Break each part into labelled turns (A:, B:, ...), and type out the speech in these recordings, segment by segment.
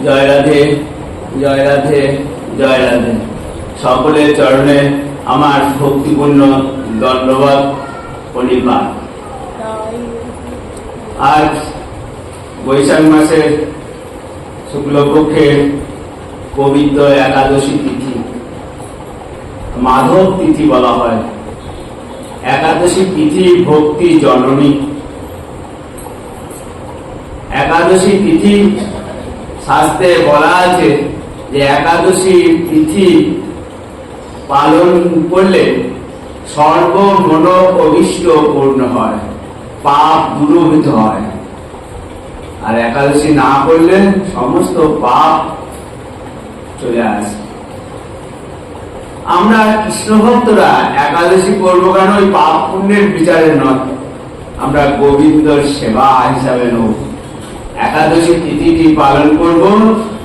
A: জয় রাধে, জয় রাধে, জয় রাধে। সকলের চরণে আমার ভক্তিপূর্ণ দণ্ডবাদ পরিবার। আজ বৈশাখ মাসের শুক্লপক্ষের পবিত্র একাদশী তিথি, মাধব তিথি বলা হয়। একাদশী তিথি ভক্তি জননী। একাদশী তিথি শাস্ত্রে বলা আছে যে একাদশী তিথি পালন করলে সর্ব মন অভীষ্ট পূর্ণ হয়, পাপ দূরীভূত হয়। আর একাদশী না করলে সমস্ত পাপ চলে আসে। আমরা কৃষ্ণ ভক্তরা একাদশী করবো কেন? ওই পাপ পুণ্যের বিচারে নয়, আমরা গোবিন্দর সেবা হিসাবে নেব। একাদশী তিথিটি পালন করব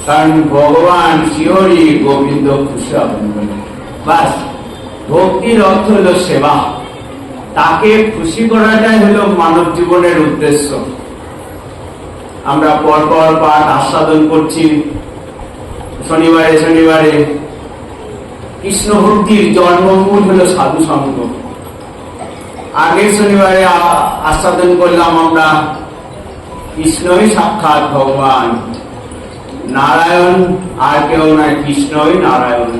A: কারণ ভগবান শ্রীহরি গোবিন্দ খুশি হবেন বলে। বাস, ভক্তির অর্থ হলো সেবা। তাকে খুশি করাটাই হলো মানব জীবনের উদ্দেশ্য। আমরা পরপর পাঠ আস্বাদন করছি শনিবারে শনিবারে। কৃষ্ণ ভক্তির জন্মমূল হলো সাধু সঙ্গ। আগের শনিবারে আস্বাদন করলাম আমরা কৃষ্ণই সাক্ষাৎ ভগবান, নারায়ণ আর কেউ নয়, কৃষ্ণই নারায়ণ।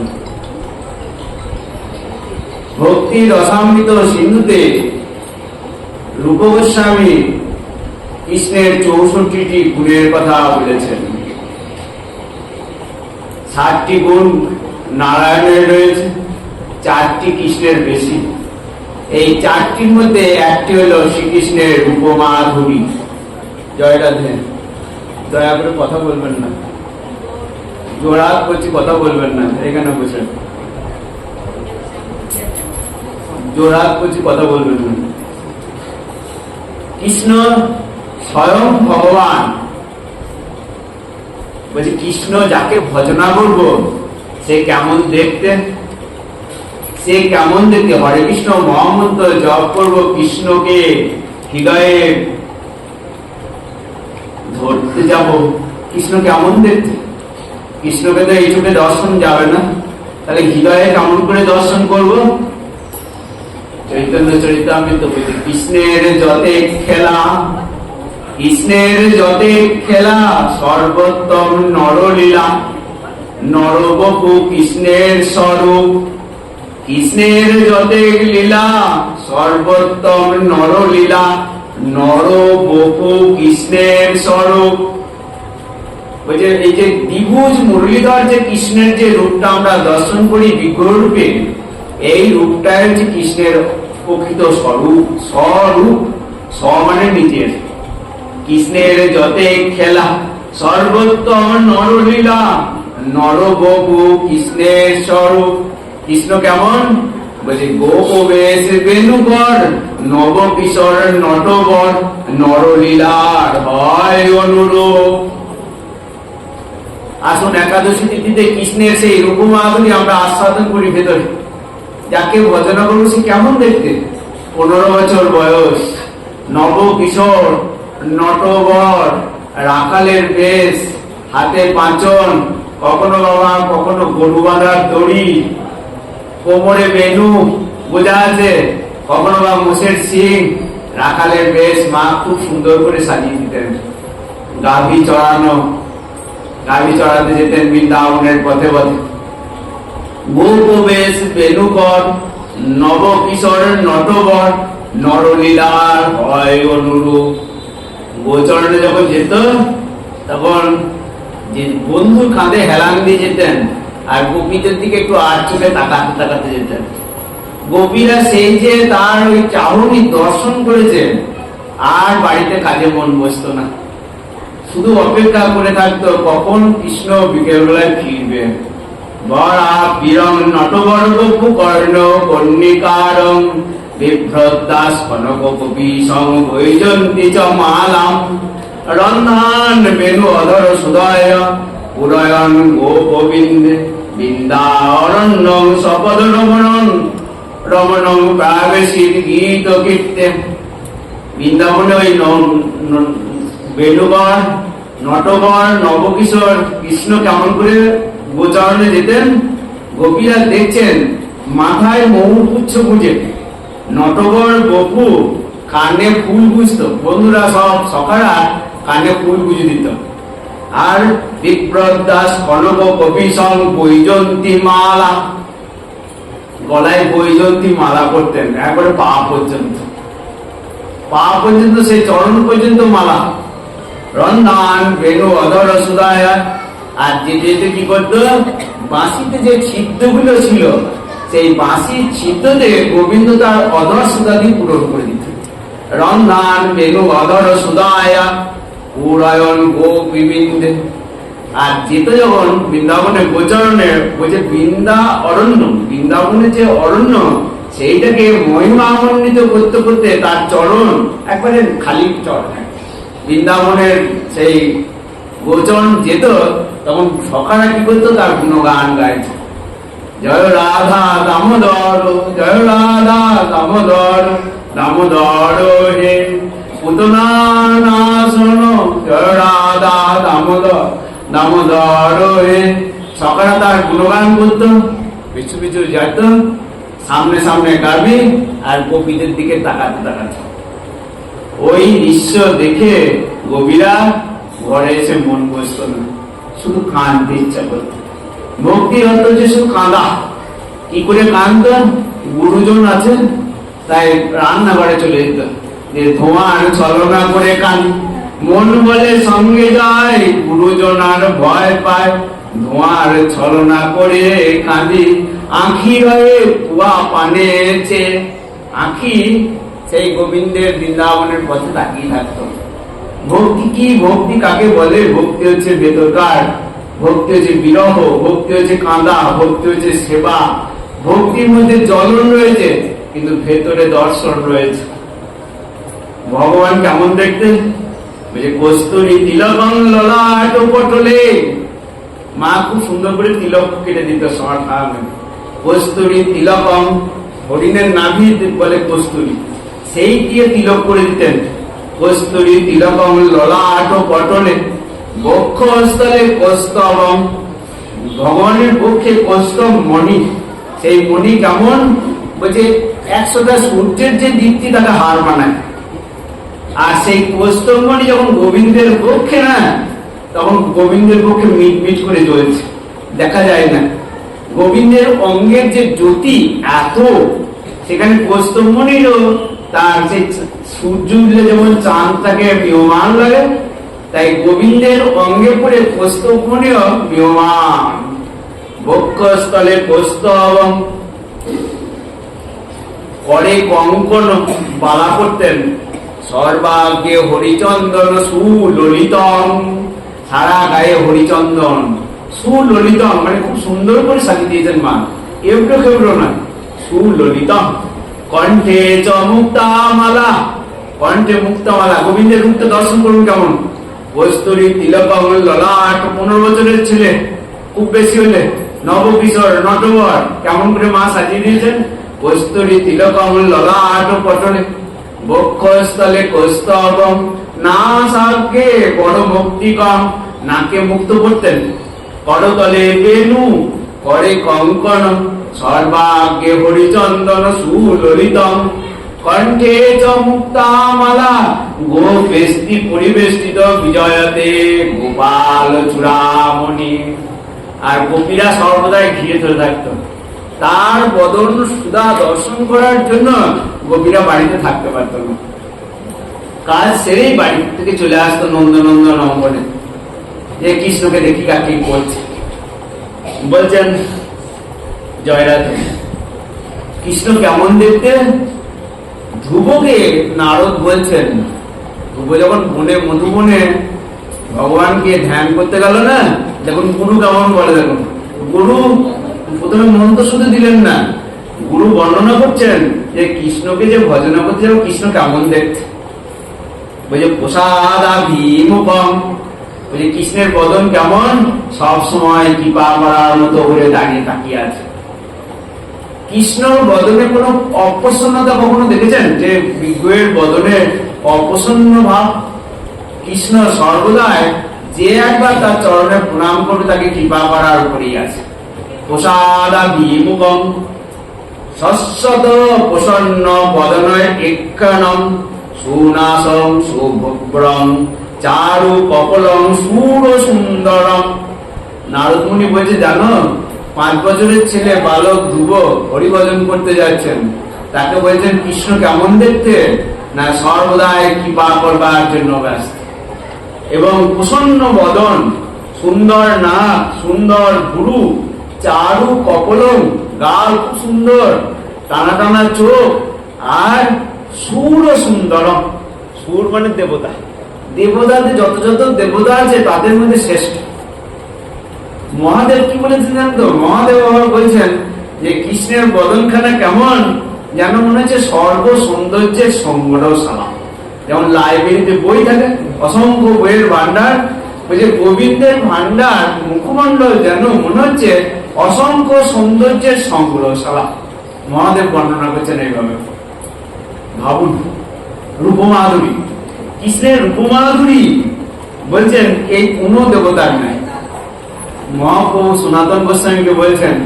A: ভক্তির রসামৃত সিন্ধুতে রূপ গোস্বামী কৃষ্ণের 64টি গুণের কথা বলেছেন। 60টি গুণ নারায়ণের রয়েছে, 4টি কৃষ্ণের বেশি। এই 4টির মধ্যে একটি হলো শ্রীকৃষ্ণের রূপমাধুরী। জয় রাধে। দয়া করে কথা বলবেন না, জোড়া করছি, কথা বলবেন না, এখানে বসে জোড়া করছি, কথা বলবেন না। কৃষ্ণ স্বয়ং ভগবান বলছি, কৃষ্ণ যাকে ভজনা করব সে কেমন দেখতে, সে কেমন দেখতে। হরে কৃষ্ণ মহামন্ত্র জপ করব, কৃষ্ণকে হৃদয়ে ধরতে যাব, কৃষ্ণ কেমন দেখতে। কৃষ্ণকে তো এই চোখে দর্শন যাবে না, তাহলে হৃদয়ে কেমন করে দর্শন করব? চৈতন্য চরিতামৃত বলছে, কৃষ্ণের যতে খেলা, কৃষ্ণের যতে খেলা, সর্বোত্তম নরলীলা, নরবপু কৃষ্ণের স্বরূপ। কৃষ্ণের যতে লীলা, সর্বোত্তম নরলীলা, নরবপু কৃষ্ণের স্বরূপ। বলছে এই যে দ্বিভুজ মুরলীধর যে কৃষ্ণের যে রূপটা আমরা দর্শন করি বিগ্রহ রূপে, এই রূপটাই হচ্ছে কৃষ্ণের প্রকৃত স্বরূপ। স্বরূপ, স মানে নিজের। কৃষ্ণের যতে খেলা, সর্বোত্তম নরলীলা, নরবপু কৃষ্ণের স্বরূপ। কৃষ্ণ কেমন? বলছে গোপ বেশ বেণুকর, নব কিশোর নটবর, নরলীলার হয় অনুরূপ। আসুন একাদশী তিথিতে কৃষ্ণের সেই রূপমাধুরী আমরা আস্বাদন করি ভেতরে। যাকে ভজনা করবো সে কেমন দেখতে? 15 বছর বয়স, নব কিশোর, নটবর, রাখালের বেশ, হাতে পাঁচন, কখনো বাবা কখনো গরু বাঁধার দড়ি, কোমরে বেনু বোঝা আছে, কখনো বা মোষের সিং, রাখালের বেশ। মা খুব সুন্দর করে সাজিয়ে দিতেন। গাভী চড়ানো, গাভী চড়াতে যেতেন বৃন্দাবনের পথে পথে। গোপ বেশ বেণুকর, নব কিশোর নটবর, নরলীলার হয় অনুরূপ। গোচরণে যখন যেত তখন যে বন্ধুর কাঁধে হেলান দিয়ে যেতেন, আর গোপীদের দিকে একটু আর চোখে তাকাতে তাকাতে যেতেন। গোপীরা সেই যে তার ওই চাহনি দর্শন করেছেন, আর বাড়িতে কাজে মন বসতো না, শুধু অপেক্ষা করে থাকতো কখন কৃষ্ণ বিকেল বেলায় ফিরবে। বরা বীরং নটবর বপু কর্ণ কর্ণিকারং, বিভ্রদাস কনক কপি সং বৈজন্তী চ মালাম, রন্ধন বেণু অধর সুদয়, পুরয়ন গোপবিন্দে, বৃন্দারণ্যং সপদ রমণং, রমণং প্রাবেশিত গীত কীর্তে। বৃন্দাবনে ওই বেণুগণ নটবর নবকিশোর কৃষ্ণ কেমন করে গোচরণে যেতেন, গোপীরা দেখছেন মাথায় মৌপুচ্ছ গুঁজে, নটবর বপু কানে ফুল গুঁজত, বন্ধুরা সব সখারা কানে ফুল গুঁজে দিত। আর বিপ্রদ দাস কনক কবি সং বৈজন্তী মালা, গলায় বৈজন্তী মালা করতেন একবারে পা পর্যন্ত, পা পর্যন্ত সেই চরণ পর্যন্ত মালা। রন্ধান বেণু অধর সুদায়, আর যেতে কি করতো, বাঁশিতে যে ছিদ্রগুলো ছিল সেই বাঁশির ছিদ্রতে গোবিন্দ তার অধর সুদাদি পূরণ করে দিত। রন্ধান বেণু অধর সুদায় উড়ায়ন গো বিবিন্দে। আর যেত যখন বৃন্দাবনে গোচরণে, বলছে বৃন্দা অরণ্য, বৃন্দাবনের যে অরণ্য সেইটাকে মহিমামণ্ডিত করতে করতে তার চরণ একবারে খালি চরণ। বৃন্দাবনের সেই গোচরণ যেত তখন সকালে কি করতো, তার গুণগান গাইত। জয় রাধা দামোদর, জয় রাধা দামোদর, দামোদর হে পুতনা নাশন, জয় রাধা দামোদর, দামোদর হে। সকালে তার গুণগান করতো, পিছু পিছু যেত, সামনে সামনে গাবি আর গোপীদের দিকে তাকাতে তাকাতে। ওই দৃশ্য দেখে গোপীরা ঘরে এসে মন বসত না, শুধু কাঁদতে ইচ্ছা করত। ভক্তি হতো যে শুধু কাঁদা। কি করে কাঁদত, গুরুজন আছেন তাই রান্নাঘরে চলে যেত, যে ধোঁয়ার ছলনা করে কাঁদি, মন বলে সঙ্গে যায়, গুরুজন আর ভয় পায়, ধোঁয়ার ছলনা করে কাঁদি, আঁখি রয়ে পুয়া পানেছে। আঁখি সেই গোবিন্দের বৃন্দাবনের পথে তাকিয়ে থাকতো। ভক্তি কি, ভক্তি কাকে বলে? ভক্তি হচ্ছে ভেতরকার, ভক্তি হচ্ছে বিরহ, ভক্তি হচ্ছে কাঁদা, ভক্তি হচ্ছে সেবা। ভক্তির মধ্যে জ্বলন রয়েছে কিন্তু ভেতরে দর্শন রয়েছে। ভগবান কেমন দেখতে, বলছে কস্তুরী তিলকং ললাট পটলে। মা খুব সুন্দর করে তিলক কেটে দিত সবার খাওয়ানো। কস্তুরী তিলকং, হরিণের নাভি বলে কস্তুরী, সেই দিয়ে তিলক করে দিতেন। কস্তুরী তিলকং ললাট পটলে, বক্ষস্থলে কৌস্তবম। ভগবানের পক্ষে কৌস্তব মণি, সেই মণি কেমন, বলছে 100টা সূর্যের যে দীপ্তি তাকে হার মানায়। আর সেই কৌস্তব মণি যখন গোবিন্দের পক্ষে না, তখন গোবিন্দের পক্ষে মিট মিট করে জ্বলছে, দেখা যায় না। গোবিন্দের অঙ্গের যে জ্যোতি এত, সেখানে কৌস্তব মণিরও তার যে সূর্য উঠলে যেমন চাঁদটাকে মিয়মান লাগে, তাই গোবিন্দের অঙ্গে পড়ে কৌস্তব মণিও মিয়মান। বক্ষস্থলে কৌস্তবম, করে কঙ্কন বালা করতেন, সর্বাগ্রে হরিচন্দন সুললিতম। সারা গায়ে হরিচন্দন, সুললিতম মানে খুব সুন্দর করে সাজিয়ে দিয়েছেন মা, এবড়ো খেবড়ো না, সুললিতম। কণ্ঠে চ মুক্তামালা, কণ্ঠে মুক্তামালা। গোবিন্দের মুক্ত দর্শন করুন কেমন, কস্তুরী তিলকং ললাট। 15 বছরের ছেলে, খুব বেশি হলে নবকিশোর নটবর, কেমন করে মা সাজিয়ে দিয়েছেন। কস্তুরী তিলকং ললাট পটলে, বক্ষস্থলে কৌস্তবম। না সাগ্যে বড় মুক্তিকম, নাকে মুক্ত করতেন। করতলে বেণু, করে কঙ্কন, সর্বাগ্রে হরিচন্দন সুললিতম। কণ্ঠে চ মুক্তামালা, গোপেস্তি পরিবেষ্টিত বিজয়তে গোপাল চূড়ামণি। আর গোপীরা সর্বদাই ঘিরে ধরে থাকতো। তার বদন সুধা দর্শন করার জন্য গোপীরা বাড়িতে থাকতে পারত না, কাজ সেরেই বাড়ি থেকে চলে আসতো নন্দনন্দন অঙ্গনে, যে কৃষ্ণকে দেখি কাকে করছে। বলছেন জয়রাধে। কৃষ্ণ কেমন দেখতে, ধ্রুবকে নারদ বলছেন, ধ্রুব যখন বনে মধুবনে ভগবানকে ধ্যান করতে গেল না, দেখুন গুরু কেমন বলে। দেখুন গুরু প্রথমে মন্ত্র শুধু দিলেন না, গুরু বর্ণনা করছেন যে কৃষ্ণকে যে ভজনা করছে কৃষ্ণ কেমন দেখতে। বলছে প্রসাদা ভীমুপম, বলছে কৃষ্ণের বদন কেমন, সব সময় কৃপা করার মতো করে দাঁড়িয়ে তাকিয়ে আছে। কৃষ্ণর বদনে কোনো অপ্রসন্নতা কখনো দেখেছেন, যে বিগ্রহের বদনে অপ্রসন্ন ভাব? কৃষ্ণ সর্বদাই যে একবার তার চরণে প্রণাম করবে তাকে কৃপা করার উপরেই আছে। প্রসাদা বিমুখম শশ্বত প্রসন্ন বদনয় এক্ষণম সুনাসম সুভ্রম চারু কপলম সুর সুন্দরম। নারদ মুনি বলছে, জানো 5 বছরের ছেলে বালক ধ্রুব হরিভজন করতে যাচ্ছেন, তাকে বলছেন কৃষ্ণ কেমন দেখতে, না সর্বদাই কৃপা করবার জন্য ব্যস্ত। এবং প্রসন্ন বদন, সুন্দর নাক, সুন্দর ভুরু, চারু কপলম, গাল খুব সুন্দর, টানা টানা চোখ, আর সুর সুন্দরম। সুর মানে দেবতা, দেবতাদের যত যত দেবতা আছে তাদের মধ্যে শ্রেষ্ঠ। মহাদেব কি বলেছিলেন তো, মহাদেব আবার বলছেন যে কৃষ্ণের বদনখানা কেমন, যেন মনে হচ্ছে সর্ব সৌন্দর্যের সংগ্রহশালা। যেমন লাইব্রেরিতে বই থাকে, অসংখ্য বইয়ের ভান্ডার, বলছে গোবিন্দের ভান্ডার মুখমণ্ডল যেন মনে হচ্ছে অসংখ্য সৌন্দর্যের সংগ্রহশালা। মহাদেব বর্ণনা করছেন এইভাবে। ভাবুন, রূপমাধুরী, কৃষ্ণের রূপমাধুরী বলছেন এই কোনো দেবতার নাই। মহাপ্রভু সনাতন গোস্বামীকে বলছেন,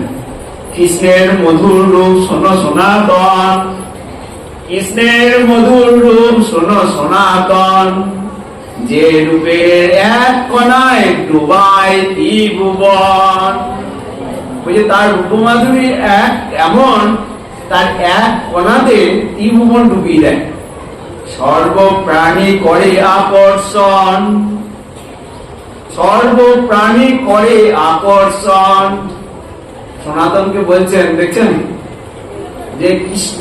A: কৃষ্ণের মধুর রূপ শোনো সনাতন, কৃষ্ণের মধুর রূপ শোনো সনাতন, যে রূপের এক কণায় ডুবায় ত্রিভুবন। বলছে তার রূপমাধুরী এক এমন, তার এক কণাতে ত্রিভুবন ডুবিয়ে দেয়। সর্বপ্রাণী করে আকর্ষণ, সর্বপ্রাণী করে আকর্ষণ। সনাতনকে বলছেন, দেখছেন যে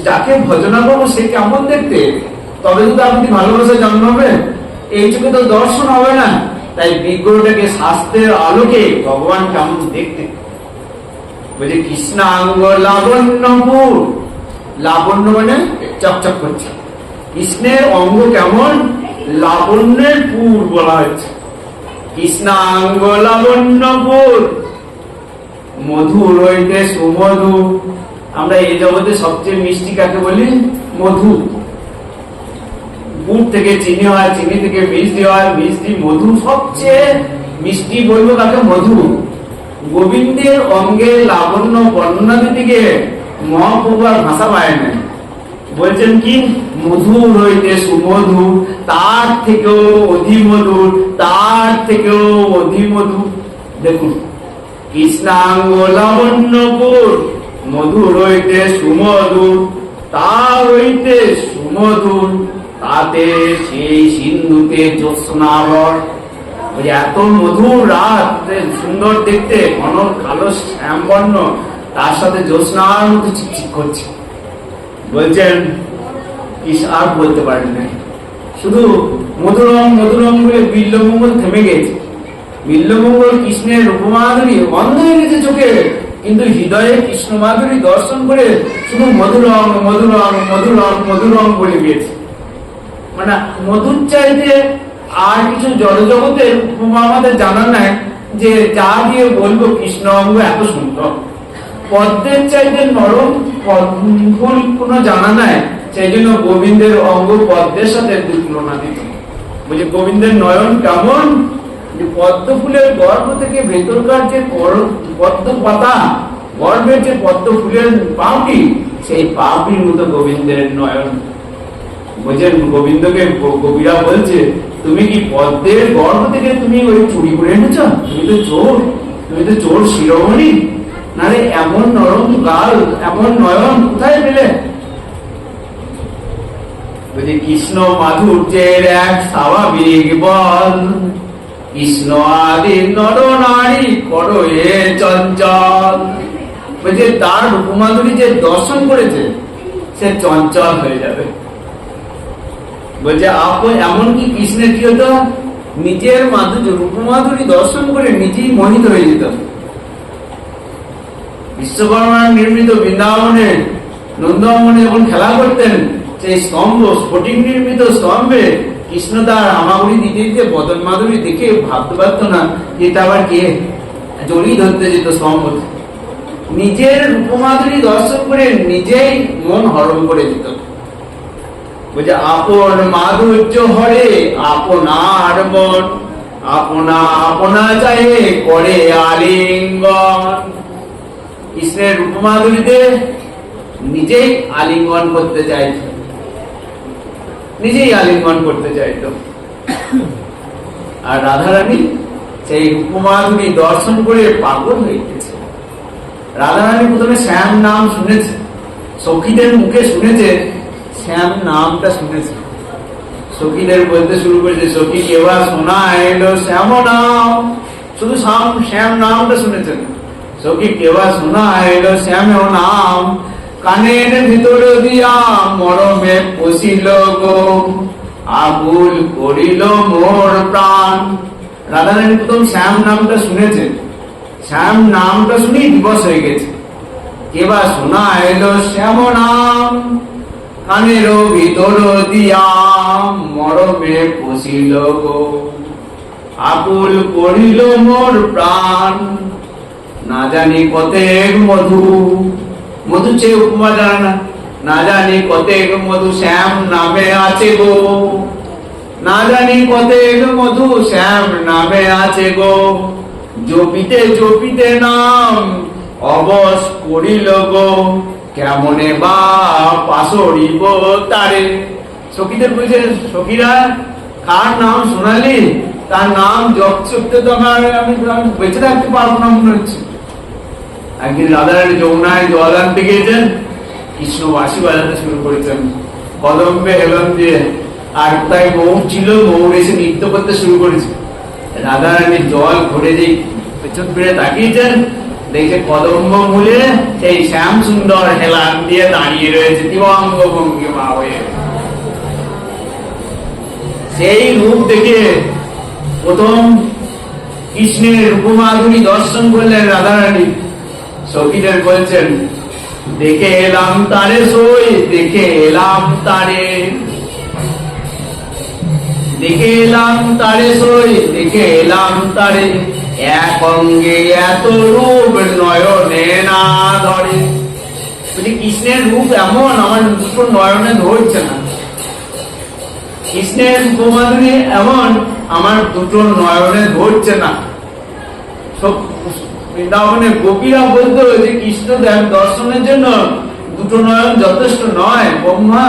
A: যাকে ভজনা করবো সে কেমন দেখতে, তবে তো আপনি ভালোবাসা জন্মাবে, এই চোখে তো দর্শন হবে না। তাই বিগ্রহটাকে শাস্ত্রের আলোকে ভগবান কেমন দেখতে বলছে, কৃষ্ণাঙ্গ লাবণ্যপুর, লাবণ্য মানে চকচক করছে, কৃষ্ণের অঙ্গ কেমন, লাবণ্যের পুর বলা হচ্ছে। কৃষ্ণাঙ্গ লাবণ্যপুর, মধুর হইতে সুমধু। আমরা এই জগতে সবচেয়ে মিষ্টি কাকে বলি, মধু। গুড় থেকে চিনি হয়, চিনি থেকে মিষ্টি হয়, মিষ্টি মধু, সবচেয়ে মিষ্টি বলবো কাকে, মধু। গোবিন্দের অঙ্গের লাবণ্য বর্ণনা দিতে গিয়ে মহাপ্রভু আর ভাষা পায় না, বলছেন কি, মধুর হইতে সুমধু, তার থেকেও অধিমধুর, তার থেকেও অধিমধুর। দেখুন, কৃষ্ণাঙ্গ লাবণ্যপুর, মধুর হইতে সুমধুর, তার হইতে সুমধুর, তাতে সেই সিন্ধুতে জ্যোৎস্নাবর। এত মধুর রাত, সুন্দর দেখতে, ঘন কালো শ্যামবর্ণ, তার সাথে জ্যোৎস্নার মতো চিকচিক করছে। বলছেন আর বলতে পারেন না, শুধু মধুরম মধুরম বলে বিল্লমঙ্গল থেমে গেছে। বিল্লমঙ্গল কৃষ্ণের রূপমাধুরী বন্ধ হয়ে গেছে চোখে, কিন্তু হৃদয়ে কৃষ্ণ মাধুরী দর্শন করে শুধু মধুরম মধুরম মধুরম মধুরম বলে গিয়েছে। মানে মধুর চাইতে আর কিছু জড়জগতের উপমা আমাদের জানা নাই, যে যা দিয়ে বলবো কৃষ্ণ অঙ্গ এত সুন্দর। পদ্মের চাইতে নরম ফুল কোনো জানা নাই, সেই জন্য গোবিন্দের অঙ্গ পদ্মের সাথে তুলনা দিত। বলছে গোবিন্দের নয়ন কেমন, পদ্ম ফুলের গর্ভ থেকে ভেতরকার যে পদ্ম পাতা, গর্ভের যে পদ্ম ফুলের পাপড়ি, সেই পাপড়ির মতো গোবিন্দের নয়ন। বলছেন গোবিন্দকে কবিরা বলছে, তুমি কি পদ্মের গর্ভ থেকে তুমি ওই চুরি করে এনেছ, তুমি তো চোর, তুমি তো চোর শিরোমণি। না রে, এমন নরম গাল, এমন নয়ন কোথায় পেলে? বলছে কৃষ্ণ মাধুর্যের এক স্বাভাবিক বল, কৃষ্ণ আদি নর নারী করো এ চঞ্চল। বলছে তার রূপমাধুরী যে দর্শন করেছে সে চঞ্চল হয়ে যাবে। বলছে এমনকি কৃষ্ণের কি হতো, নিজের মাধুর্য রূপমাধুরী দর্শন করে নিজেই মোহিত হয়ে যেত। বিশ্বকর্মার নির্মিত বৃন্দাবনে নন্দমনে যখন খেলা করতেন, সেই স্তম্ভ, স্ফটিক নির্মিত স্তম্ভে কৃষ্ণ তার হামাগুড়ি দিতে দিতে বদন মাধুরী দেখে ভাবতে পারতো না এটা আবার কে, জড়িয়ে ধরতে যেত স্তম্ভ। নিজের রূপমাধুরী দর্শন করে নিজেই মন হরণ করে যেত। বলছে আপন মাধুর্য হরে আপনার মন, আপনা আপনা চাহে করে আলিঙ্গন। কৃষ্ণের রূপমাধুরীতে নিজেই আলিঙ্গন করতে চাইত, নিজেই আলিঙ্গন করতে চাইত। আর রাধারানী সেই রূপমাধুরী দর্শন করে পাগল হয়ে গেছে। রাধারানী প্রথমে শ্যাম নাম শুনেছে, সখীদের মুখে শুনেছে, শ্যাম নামটা শুনেছে। সখীদের বলতে শুরু করেছে, সখী কেবা শোনা এলো শ্যাম নাম। শুধু শ্যাম নামটা শুনেছেন। সখী কেবা শোনা এলো শ্যাম নাম, কানের ভিতর দিয়া মরমে পশিল গো, আগুল করিল মোর প্রাণ। রাধারানী প্রথম শ্যাম নামটা শুনেছেন, শ্যাম নামটা শুনেই দিবস হয়ে গেছে। কেবা শোনা এলো শ্যাম নাম, কানের ভিতর দিয়া মরমে পশিল গো, আকুল করিল মোর প্রাণ। না জানি কতেক মধু, মধু চেয়ে উপমা জানা না, না জানি কতেক মধু শ্যাম নামে আছে গো, না জানি কতেক মধু শ্যাম নামে আছে গো, জপিতে জপিতে নাম অবশ করিল গো, কেমনে বা পাশরিব তারে। সখীদের বলছে, সখীরা কার নাম শোনালি, তার নাম জপ চপতে তো আমি বেঁচে থাকতে পারবো না মনে হচ্ছে। একদিন রাধারানী যমুনায় জল আনতে গিয়েছেন, কৃষ্ণ বাঁশি বাজাতে শুরু করেছেন কদম্বে হেলন দিয়ে। আর তাই মৌর ছিল, মৌর এসে নৃত্য করতে শুরু করেছে। রাধারানী জল ঘুরে দিয়ে পেছন ফিরে তাকিয়েছেন, দেখে কদম্ব মূলে সেই শ্যাম সুন্দর হেলান দিয়ে দাঁড়িয়ে রয়েছে দিবঙ্গ ভঙ্গিমা হয়ে। সেই রূপ দেখে প্রথম কৃষ্ণের রূপমাধুরী দর্শন করলেন রাধারানী। সখীদের বলছেন, দেখে এলাম তারে সই, দেখে এলাম তারে, দেখে এলাম তারে সই, দেখে এলাম তারে, এক অঙ্গে এত রূপ নয়নে না ধরে। কৃষ্ণের রূপ এমন আমার দুটো নয়নে ধরছে না, কৃষ্ণের রূপমাধুরী এমন আমার দুটো নয়নে ধরছে না। বৃন্দাবনের গোপীরা বলতো যে কৃষ্ণ দর্শনের জন্য দুটো নয়ন যথেষ্ট নয়, ব্রহ্মা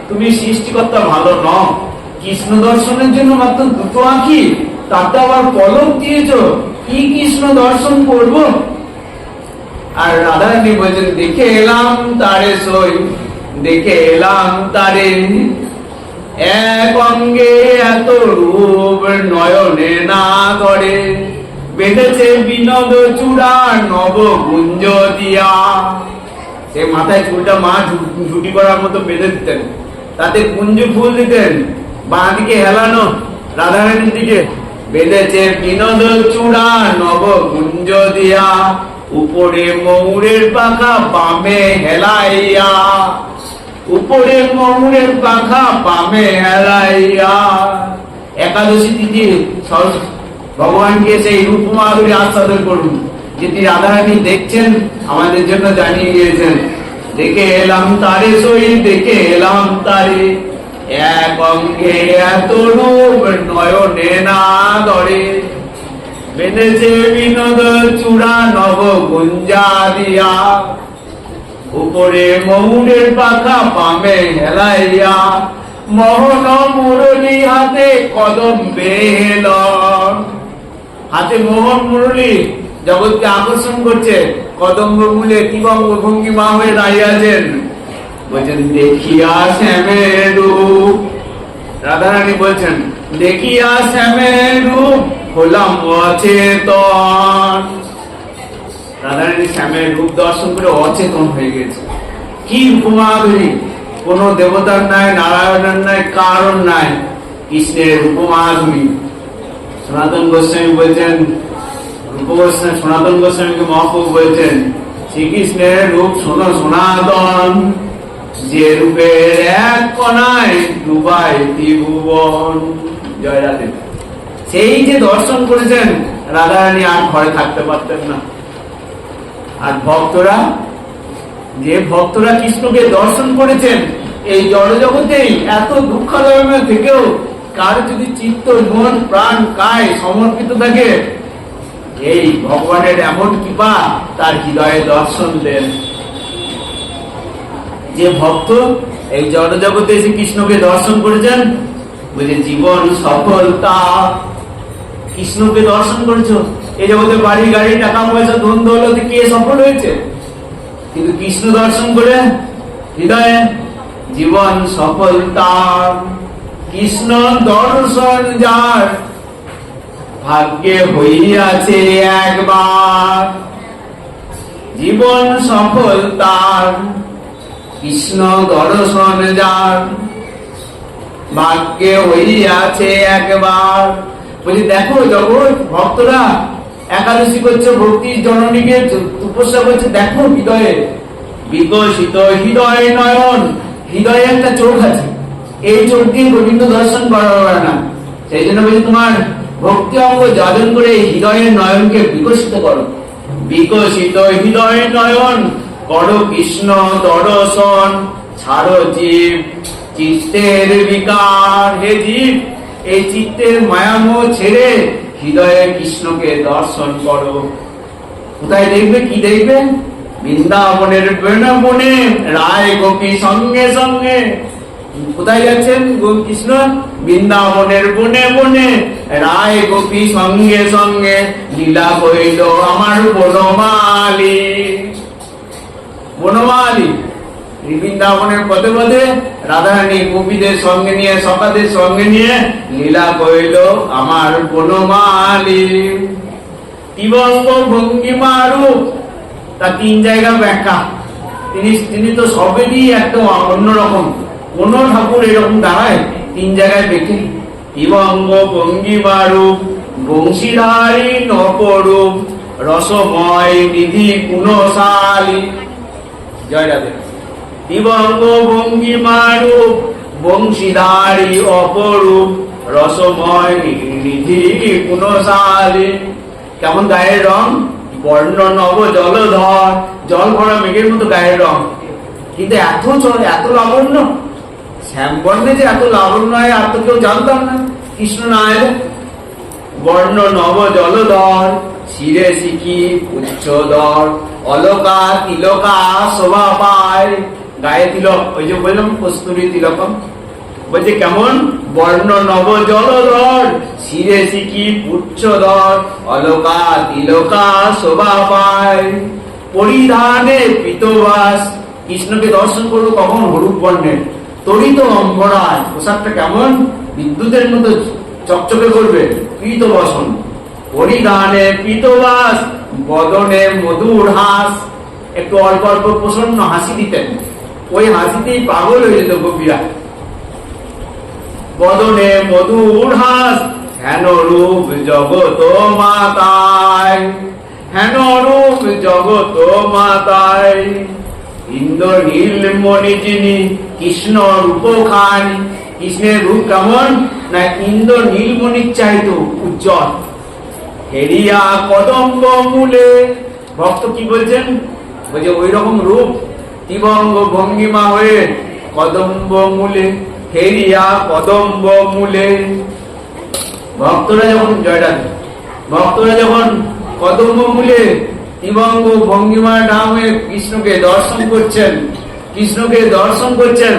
A: তুমি সৃষ্টিকর্তা ভালো নও, কৃষ্ণ দর্শনের জন্য মাত্র দুটো আঁখি, তাতে আবার পলক দিয়েছ, কি কৃষ্ণ দর্শন করব। আর রাধারানী বলছেন, দেখে এলাম তারে সই, দেখে এলাম তারে, এক অঙ্গে এত রূপ নয়নে না ধরে, বেঁধেছে বিনোদ চূড়া নব গুঞ্জ দিয়া। সে মাথায় চুলটা মা ঝুটি করার মতো বেঁধে দিতেন, তাতে কুঞ্জ ফুল দিতেন, বাঁ দিকে হেলানো রাধারানীর দিকে। বেঁধেছে বিনোদ চূড়া নব গুঞ্জ দিয়া, উপরে ময়ূরের পাখা বামে হেলাইয়া, উপরে ময়ূরের পাখা বামে হেলাইয়া। একাদশী তিথি ভগবানকে সেই রূপমাধুরী আস্বাদন করুন, যেটি রাধারানী দেখছেন আমাদের জন্য জানিয়ে গিয়েছেন। দেখে এলাম তারে সই, দেখে এলাম তারে, এক অঙ্গে এত রূপ নয়নে না ধরে, বেঁধেছে বিনোদ চূড়া নব গুঞ্জা দিয়া, উপরে ময়ূরের পাখা বামে হেলাইয়া, মোহন মুরলী হাতে কদম্বে হেলন। হাতে মোহন মুরলী জগৎকে আকর্ষণ করছে, কদম্ব মূলে দিবঙ্গ ভঙ্গিমা হয়ে দাঁড়িয়ে আছেন। বলছেন, দেখিয়া শ্যামের রূপ, রাধারানী বলছেন, দেখিয়া শ্যামের রূপ হলাম অচেতন। রাধারানী শ্যামের রূপ দর্শন করে অচেতন হয়ে গেছে। কি রূপমাধুরী, কোন দেবতার নাই, নারায়ণের নাই, কারণ নাই, কৃষ্ণের রূপমাধুরী। সনাতন গোস্বামী বলছেন, রূপ গোস্বামী সনাতন গোস্বামীকে মহাপ্রভু বলছেন, শ্রীকৃষ্ণের রূপ শোনো সনাতন, যে রূপের এক কণায় ডুবাই ত্রিভুবন। জয় রাধে। সেই যে দর্শন করেছেন, রাধারানী আর ঘরে থাকতে পারতেন না। আর ভক্তরা, যে ভক্তরা কৃষ্ণকে দর্শন করেছেন, এই জড় জগতেই এত দুঃখালয় থেকেও কার যদি চিত্ত মন প্রাণ কায় সমর্পিত থাকে, এই ভগবানের এমন কৃপা তার হৃদয়ে দর্শন দেন। যে ভক্ত এই জড়জগতে এসে কৃষ্ণকে দর্শন করেছেন, বলছে জীবন সফলতা। কৃষ্ণকে দর্শন করেছো, এই জগতে বাড়ি গাড়ি টাকা পয়সা ধন দৌলতে কে সফল হয়েছে? কিন্তু কৃষ্ণ দর্শন করে হৃদয়ে জীবন সফলতা। কৃষ্ণ দর্শন যার ভাগ্যে হইয়াছে একবার, জীবন সফলতার। কৃষ্ণ দর্শন যার ভাগ্যে হইয়াছে একবার। বলছি দেখো জগৎ ভক্তরা একাদশী করছে, ভক্তির জননীকে তপস্যা করছে, দেখো হৃদয়ে বিকশিত হৃদয় নয়ন। হৃদয়ে একটা চোখ আছে, এই চোখ দিয়ে গোবিন্দ দর্শন করা হবে না। সেই জন্য বলছি তোমার ভক্তি অঙ্গ যাজন করে হৃদয়ের নয়নকে বিকশিত করো। বিকশিত হৃদয় নয়ন করো কৃষ্ণ দর্শন। ছাড়ো জীব চিত্তের বিকার। হে জীব, এই চিত্তের মায়ামোহ ছেড়ে হৃদয়ে কৃষ্ণকে দর্শন করো। কোথায় দেখবে? কি দেখবে? বৃন্দাবনের বনে রায় গোপী সঙ্গে সঙ্গে। কোথায় যাচ্ছেন কৃষ্ণ? বৃন্দাবনের বনে বনে রায় গোপী সঙ্গে সঙ্গে। লীলা কইল আমার বনমালী। বনমালী বৃন্দাবনের পদে পদে রাধারানী গোপীদের সঙ্গে নিয়ে, সখাদের সঙ্গে নিয়ে লীলা কইল আমার বনমালী। তিবঙ্গ ভঙ্গিমা রূপ, তা তিন জায়গা ব্যাখ্যা। তিনি তো সবেরই একটা অন্যরকম। কোন ঠাকুর এরকম দাঁড়ায়? তিন জায়গায় দেখি। তিবঙ্গ ভঙ্গিমা রূপ বংশীধারী নপরূপ রসময় নিধি গুণশালী। জয় রাধে। দিবঙ্গ ভঙ্গিমা রূপ বংশীধারী অপরূপ রসময় নিধি গুণশালী। কেমন গায়ের রং? বর্ণ নব জলধর, জল ভরা মেঘের মতো গায়ের রং। কিন্তু এত লাবণ্য, শ্যামবর্ণে যে এত লাবণ্য হয় আর তো কেউ জানতাম না কৃষ্ণ না এলে। বর্ণ নব জলধর শিরে শিখি উচ্চদর অলকা তিলকা শোভা পায়। গায়ে তিলক, ওই যে বললাম কস্তুরী তিলকম। বলছে কেমন? বর্ণ নব জলধর শিরে শিখি উচ্চদর অলকা তিলকা শোভা পায়। পরিধানে পীতবাস। কৃষ্ণকে দর্শন করবো কখন? হলুদ বর্ণের তরিত অম্বরায়। পোশাকটা কেমন? বিদ্যুতের মতো চকচকে করবে। পীতবসন। পরিধানে পীতবাস বদনে মধুর হাস। একটু অল্প অল্প প্রসন্ন হাসি দিতেন, ওই হাসিতেই পাগল হয়ে যেত গোপীরা। বদনে মধুর হাস হেন রূপ জগত মাতায়। হেন রূপ জগত মাতায়। ইন্দ্র নীলমণি যিনি কৃষ্ণ রূপ খান। কৃষ্ণের রূপ কেমন? না ইন্দ্র নীলমণির চাইতো উজ্জ্বল। হেরিয়া কদম্ব মূলে। ভক্ত কি বলছেন? বলছে ওই রকম রূপ তিবঙ্গ ভঙ্গিমা হয়ে কদম্ব মূলে। হেরিয়া কদম্ব মূলে। ভক্তরা যখন কদম্ব মূলে তিবঙ্গ ভঙ্গিমা নামে কৃষ্ণকে দর্শন করছেন।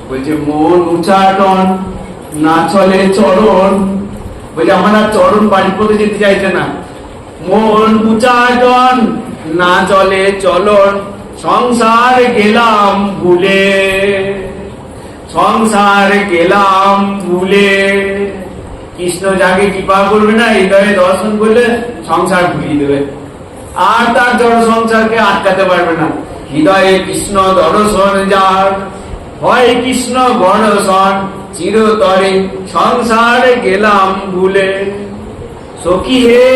A: বলছে মন উচ্চাটন না চলে চরণ। বলছে আমার আর চরণ বাড়ি পথে যেতে চাইছে না। মন উচ্চাটন না চলে চলন। সংসার গেলাম ভুলে। সংসার গেলাম ভুলে। কৃষ্ণ যাকে কৃপা করবে না, হৃদয়ে দর্শন করলে সংসার ভুলিয়ে দেবে, আর তার জড় সংসারকে আটকাতে পারবে না। হৃদয়ে কৃষ্ণ দর্শন যার হয় কৃষ্ণ গণসন। চিরতরে সংসার গেলাম ভুলে। সখী হে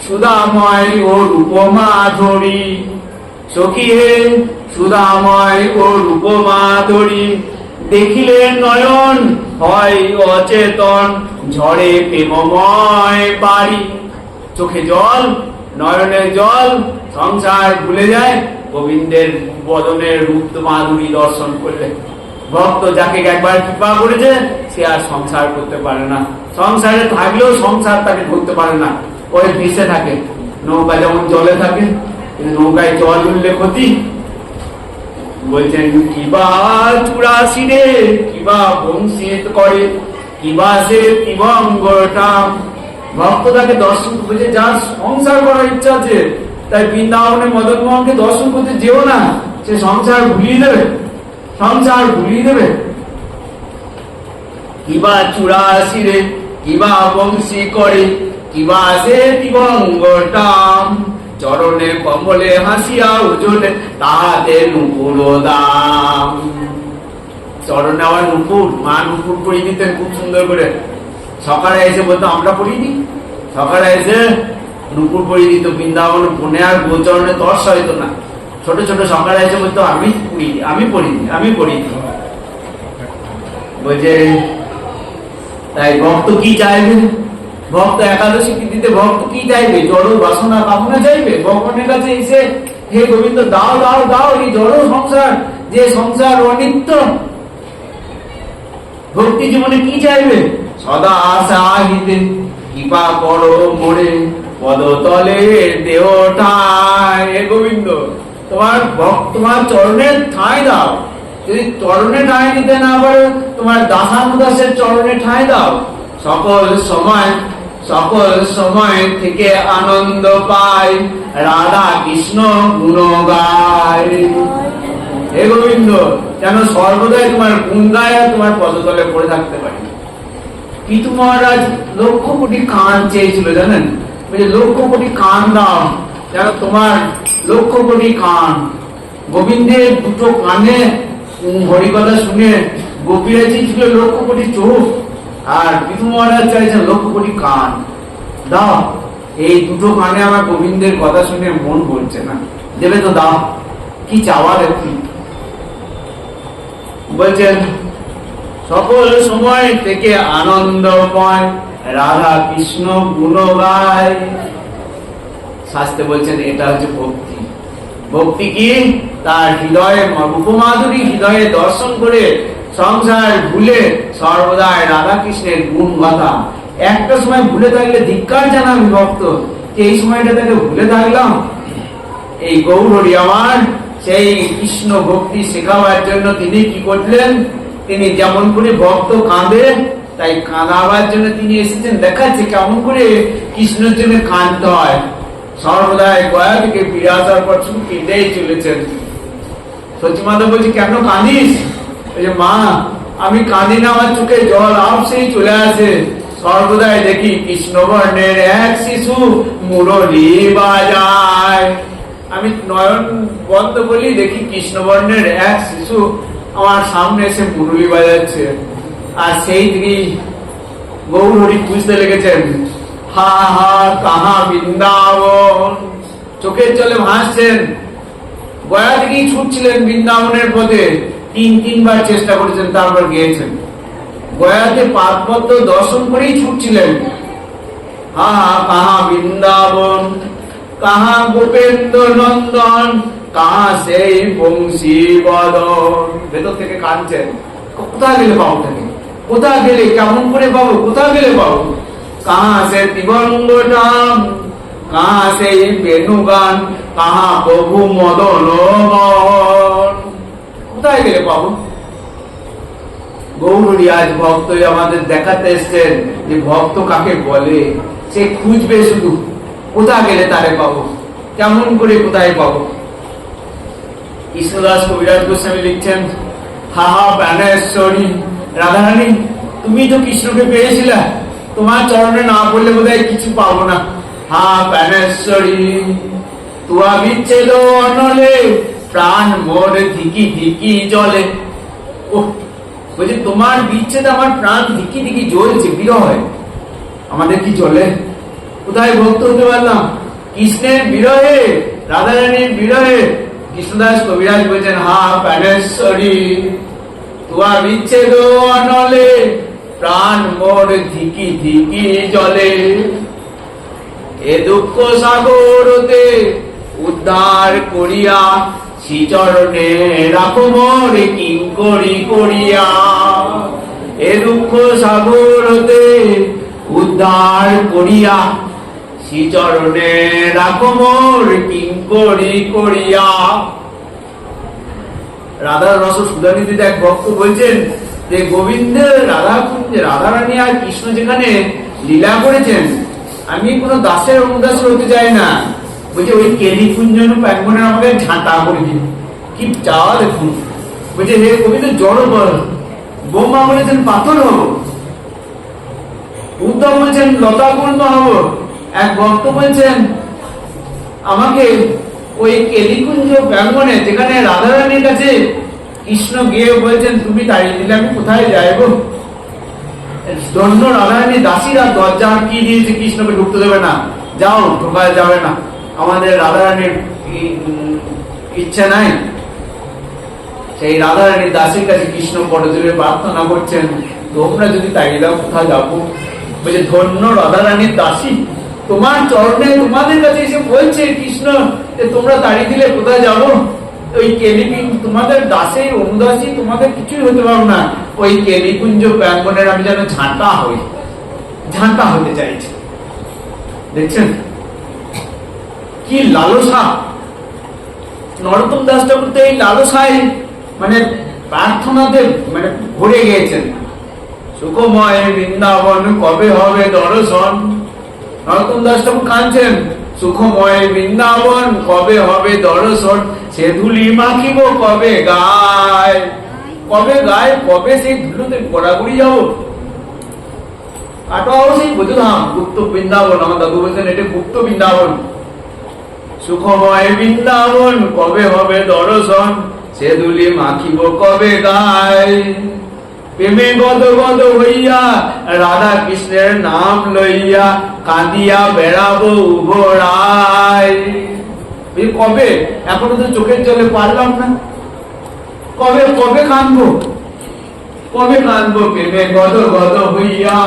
A: সুধাময় ও রূপমাধুরী। সখী হে সুধাময় ও রূপমাধুরী। দেখিলে নয়ন হয় অচেতন ঝড়ে প্রেমময় বাড়ি। চোখে জল, নয়নে জল, সংসার ভুলে যায় গোবিন্দের বদনের রূপ মাধুরী দর্শন করলে। ভক্ত যাকে একবার কৃপা করেছে সে আর সংসার করতে পারে না, সংসারে থাকলেও সংসার তাকে করতে পারে না, ওই ভেসে থাকে। নৌকা যেমন জলে থাকে, কিন্তু নৌকায় জল উঠলে ক্ষতি। বলছেন কিবা চুরাশি রে, কিবা বংশিত করে, কিবা সে দিবঙ্গটা। ভক্ত তাকে দর্শন করছে, যার সংসার করার ইচ্ছা আছে, তাই বৃন্দাবনে মদন মোহনকে দর্শন করতে যেও না, সে সংসার ভুলিয়ে দেবে, সংসার ভুলিয়ে দেবে। কিবা চুরাশি রে, কিবা বংশী করে, কিবা সে দিবঙ্গটা। চরণে কমলে হাসিয়া উজলে তাহাতে নুপুর দাম। চরণে আবার নুপুর, মা নুপুর পরিয়ে দিতেন খুব সুন্দর করে। সকালে এসে বলতো আমরা পড়িনি, সকালে এসে নুপুর পরিয়ে দিত। বৃন্দাবন বনে আর গোচরণে তর্স হইতো না। ছোট ছোট সকালে এসে বলতো আমি পড়িনি, আমি পড়িনি, আমি পড়িনি। বলছে তাই ভক্ত কি চাইবে? ভক্ত একাদশী তিথিতে ভক্ত কি চাইবে? জড় বাসনা কামনা চাইবে ভগবানের কাছে এসে, হে গোবিন্দ দাও দাও দাও এই জড় সংসার, যে সংসার অনিত্য। ভক্তি জীবনে কি চাইবে? সদা আশা হিতে কৃপা করো মোরে, পদতলে দেহ ঠাঁই। হে গোবিন্দ তোমার তোমার চরণের ঠাঁই দাও। যদি চরণে ঠাঁই দিতে না পারো, তোমার দাসানুদাসের চরণে ঠাঁই দাও। সকল সময় থেকে আনন্দ পাই, রাধা কৃষ্ণ গুণ গায়। হে গোবিন্দ যেন সর্বদাই তোমার গুণ গায় আর তোমার পদতলে পড়ে থাকতে পারি। পিতু মহারাজ লক্ষ কোটি কান চেয়েছিল, জানেন? লক্ষ কোটি কান দাও, যেন তোমার লক্ষ কোটি কান। গোবিন্দের দুটো কানে হরিকথা শুনে গোপীরা চেয়েছিল লক্ষ কোটি চোখ, আর পিতু মহারাজ চাইছেন লক্ষ কোটি কান দাও। এই দুটো কানে আমার গোবিন্দের কথা শুনে মন বলছে না, দেবে তো দাও। কি চাওয়ার একটু বলছেন সকল সময় থেকে আনন্দময়, রাধা কৃষ্ণ গুণ গায়। শাস্ত্রে বলছেন এটা হচ্ছে ভক্তি। ভক্তি কি? তার হৃদয়ে রূপমাধুরী হৃদয়ে দর্শন করে সংসার ভুলে সর্বদাই রাধা কৃষ্ণের গুণ গাথা। একটা সময় ভুলে থাকলে ধিক্কার জানাবি ভক্ত, এই সময়টা তাকে ভুলে থাকলাম। এই গৌরহরি আমার সেই কৃষ্ণ ভক্তি শেখাবার জন্য তিনি কি করলেন? তিনি যেমন করে ভক্ত কাঁদে, তাই কাঁদাবার জন্য তিনি এসেছেন, দেখাচ্ছে কেমন করে কৃষ্ণের জন্য কাঁদতে হয়। সর্বদাই গয়া থেকে ফিরে আসার পর শুধু কেঁদেই চলেছেন। সচিমাতা বলছি কেন কাঁদিস? মা আমি কাঁদি না, আমার চোখে জল আপসেই চলে আসে। সর্বদাই দেখি কৃষ্ণবর্ণের এক শিশু মুরলী বাজায়। আমি নয়ন বন্ধ করি, দেখি কৃষ্ণবর্ণের এক শিশু আমার সামনে এসে মুরলী বাজাচ্ছে। আর সেই দিকে গৌরহরি বুঝতে লেগেছেন, হা হা কাহা বৃন্দাবন। চোখের জলে ভাসছেন। গয়া থেকেই ছুটছিলেন বৃন্দাবনের পথে, তিনবার চেষ্টা করেছেন, তারপর গিয়েছেন। গয়াতে পাদপদ্ম দর্শন করেই ছুটছিলেন। হা হা কাহা বৃন্দাবন, কাহা গোপেন্দ্র নন্দন, কাহা সেই বংশী বদন। ভেতর থেকে কাঁদছেন, কোথায় গেলে পাবো তাকে, কোথায় গেলে কেমন করে পাবো, কোথায় গেলে পাবো। কাহা সে দিবঙ্গটাম, কাহা সেই বেণুগান, কাহা প্রভু মদন, কোথায় গেলে পাবো। গৌরহরি আজ ভক্ত আমাদের দেখাতে এসছেন যে ভক্ত কাকে বলে। সে খুঁজবে শুধু কোথায় গেলে তারে পাবো, কেমন করে কোথায় পাবো। কৃষ্ণদাস কবিরাজ গোস্বামী লিখছেন, হা হা প্রাণেশ্বরী রাধারানী, তুমি তো কৃষ্ণকে পেয়েছিলে, তোমার চরণে না পড়লে বোধহয় কিছু পাবো না। হা প্রাণেশ্বরী তুয়া বিচ্ছেদ অনলে, প্রাণ মোর ধিকি ধিকি জ্বলে। ও বলছি তোমার বিচ্ছেদ আমার প্রাণ ধিকি ধিকি জ্বলছে, বিরহে আমাদের কি জ্বলে। কোথায় ভক্ত হতে পারলাম? কৃষ্ণের বিরহে, রাধারানীর বিরহে। কৃষ্ণদাস কবিরাজ বলছেন, হা প্রাণেশ্বরী তুয়া বিচ্ছেদ অনলে, প্রাণ মোর ধিকি ধিকি জ্বলে। এ দুঃখ সাগরতে উদ্ধার করিয়া শ্রীচরণে রাখো মোরে কিঙ্করি করিয়া, এ দুঃখ সাগর হতে উদ্ধার করিয়া, শ্রীচরণে রাখো মোর কিঙ্করি করিয়া। রাধার রস সুধানিধিতে এক ভক্ত বলছেন যে গোবিন্দের রাধাকুঞ্জে রাধারানী আর কৃষ্ণ যেখানে লীলা করেছেন, আমি কোনো দাসের অনুদাসের হতে চাই না। বলছে ওই কেলিকুঞ্জন প্যাঙ্গনে আমাকে ঝাঁটা করে দিন, কি চাওয়া দেখুন। বলছে হে গোবিন্দ জড় বল, বোমা বলেছেন পাথর হব, উদ্ধব বলছেন লতাকুণ্ড হব। এক ভক্ত বলছেন আমাকে ওই কেলিকুঞ্জ প্যাঙ্গনে যেখানে রাধারানীর কাছে কৃষ্ণ গিয়ে বলছেন তুমি দাঁড়িয়ে দিলে আমি কোথায় যাইব। ধন্য রাধারানী দাসীরা দরজা কি দিয়েছে, কৃষ্ণকে ঢুকতে দেবে না, যাও ঢোকা যাবে না, আমাদের রাধারানীর ইচ্ছা নাই। সেই রাধারানীর দাসীর কাছে কৃষ্ণ পদজলে প্রার্থনা করছেন তোমরা যদি তাড়িয়ে দাও কোথায় যাবো। বলছে ধন্য রাধারানীর দাসী, তোমার চরণে তোমাদের কাছে এসে বলছে কৃষ্ণ যে তোমরা তাড়িয়ে দিলে কোথায় যাবো। ওই কেলিকুঞ্জ তোমাদের দাসের অনুদাসী, তোমাদের কিছুই হতে পারবো না। ওই কেলিকুঞ্জ প্রাঙ্গণের আমি যেন ঝাঁটা হই, ঝাঁটা হতে চাইছি। দেখছেন কি লালসা। নরোত্তম দাস ঠাকুর তো এই লালসায় মানে প্রার্থনাতে মানে ভরে গিয়েছেন। সুখময় বৃন্দাবন কবে হবে দর্শন। নরোত্তম দাস ঠাকুর কাঁদছেন, সুখময় বৃন্দাবন কবে হবে দর্শন, সে ধুলি মাখিব কবে গায়, কবে গায়, কবে সেই ধুলোতে গড়াগড়ি যাবো। কাটোয়াও সেই বোঝধাম গুপ্ত বৃন্দাবন, আমার দাদু বলছেন এটা গুপ্ত বৃন্দাবন। সুখময় বৃন্দাবন কবে হবে দর্শন, সে ধুলি মাখিব কবে গায়, প্রেমে গদ গদ হইয়া রাধা কৃষ্ণের নাম লইয়া কাঁদিয়া বেড়াবো উভরায়। কবে, এখনো তো চোখের জলে পারলাম না, কবে কবে কাঁদবো, কবে কাঁদবো। প্রেমে গদ গদ হইয়া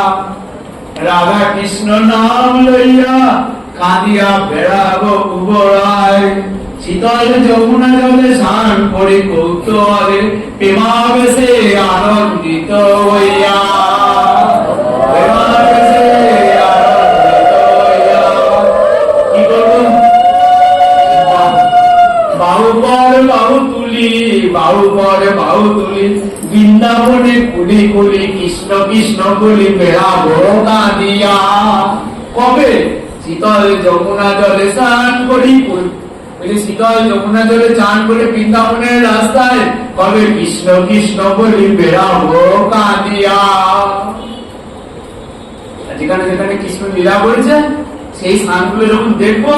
A: রাধা কৃষ্ণ নাম লইয়া কাঁদিয়া বেড়াবো উভরায়। শীতল যমুনা জলে স্নান করে কৌতূহলে প্রেমাবেশে আনন্দিত হইয়া, প্রেমাবেশে আনন্দিত হইয়া কি করবো, বাহু পর বাহু তুলি, বাহু পর বাহু তুলি, বৃন্দাবনে কুলি কুলি কৃষ্ণ কৃষ্ণ বলি বেড়াবো কাঁদিয়া। কবে, শীতল যমুনা জলে স্নান করি, শীতল যমুনা জলে চান করে বৃন্দাবনের রাস্তায় কবে কৃষ্ণ কৃষ্ণ বলি বেড়াবো কাঁদিয়া। যেখানে যেখানে কৃষ্ণ লীলা করেছে সেই স্থানগুলো যখন দেখবো,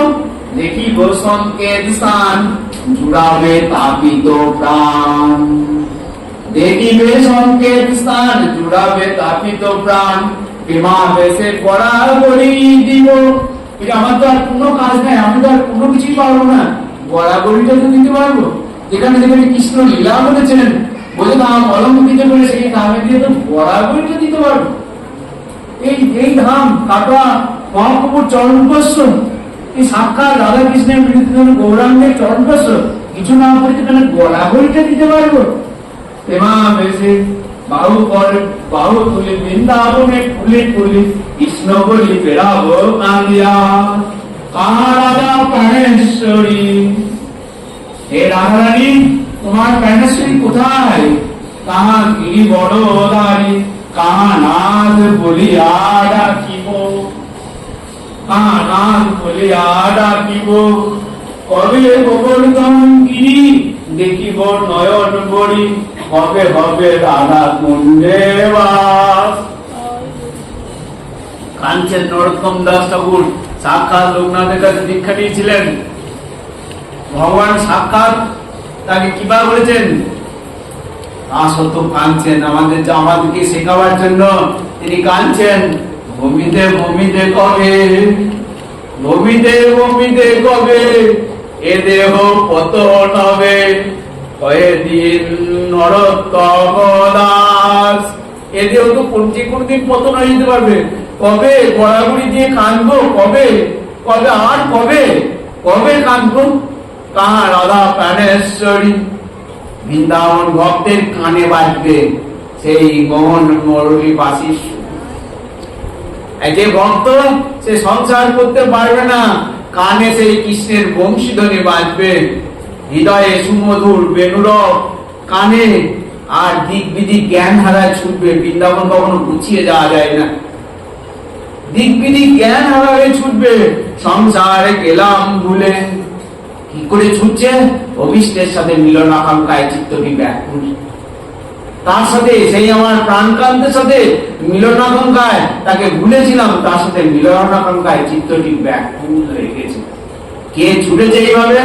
A: দেখিব সংকেত স্থান জুড়াবে তাপিত প্রাণ, দেখিবে সংকেত স্থান জুড়াবে তাপিত প্রাণ, প্রেমাবেশে বরাবরই দিব। আমার তো আর কোনো কাজ নাই, আমি তো আর কোনো কিছুই পারবো না, বরাবরিটা তো দিতে পারবো। যেখানে যেখানে কৃষ্ণ লীলা করেছেন বলে ধাম অলঙ্কৃত করে সেই ধামে দিয়ে তো বরাবরিটা দিতে পারবো। এই ধাম কাটোয়া মহাপ্রভুর চরণস্পর্শ, এই সাক্ষাৎ রাধা কৃষ্ণের বিরুদ্ধে গৌরাঙ্গের চরণস্পর্শ, কিছু না করতে তাহলে বরাবরিটা দিতে পারবো। প্রেমাবেশে বাহু পর বাহু তুলি বৃন্দাবনে ফুলে ফুলি কৃষ্ণ বলি বেড়াবো কাঁদিয়া। কাহা রাধা প্রাণেশ্বরী, হে রাধারানী তোমার প্রাণেশ্বরী কোথায়, কাহা গিরি বড়দারি, কাহা নাথ বলিয়া ডাকিব, কাহা নাথ বলিয়া ডাকিব। কবে গোবর্ধন গিরি দেখিব নয়ন বড়ি, কবে হবে রাধা কুণ্ডে বাস। কাঞ্চন নরোত্তম দাস ঠাকুর সাক্ষাৎ লোকনাথের কাছে দীক্ষা নিয়েছিলেন। ভগবান সাক্ষাৎ তাকে কিভাবে বলেছেন, আসত কাঁদছেন আমাদেরকে শেখাবার জন্য তিনি কাঁদছেন। ভূমিতে ভূমিতে কবে, ভূমিতে ভূমিতে কবে এ দেহ পতন হবে, কয়েকদিন নরোত্তম দাস। এ দেহ তো যে কোনদিন পতন হয়ে যেতে পারবে, কবে গড়াগড়ি দিয়ে কাঁদবো, কবে কবে আর কবে কবে কাঁদবো। কাহা রাধা প্রাণেশ্বরী। বৃন্দাবন ভক্তের কানে বাজবে সেই মোহন মুরলী বাসির সুর। যে ভক্ত সে সংসার করতে পারবে না, কানে সেই কৃষ্ণের বংশীধ্বনি বাজবে, হৃদয়ে সুমধুর বেণুরব কানে, আর দিক বিদিক জ্ঞান হারায় ছুটবে। বৃন্দাবন কখনো গুছিয়ে যাওয়া যায় না, দিক বিদিক জ্ঞান হারায় ছুটবে। সংসারে গেলাম ভুলে, কি করে ছুটছে? অভিষ্টের সাথে মিলন আকাঙ্ক্ষায় চিত্তটি ব্যাকুল। তার সাথে সেই আমার প্রাণকান্তের সাথে মিলন আকাঙ্ক্ষায় তাকে ভুলেছিলাম, তার সাথে মিলন আকাঙ্ক্ষায় চিত্তটি ব্যাকুল হয়ে গেছে। কে ছুটেছে এইভাবে?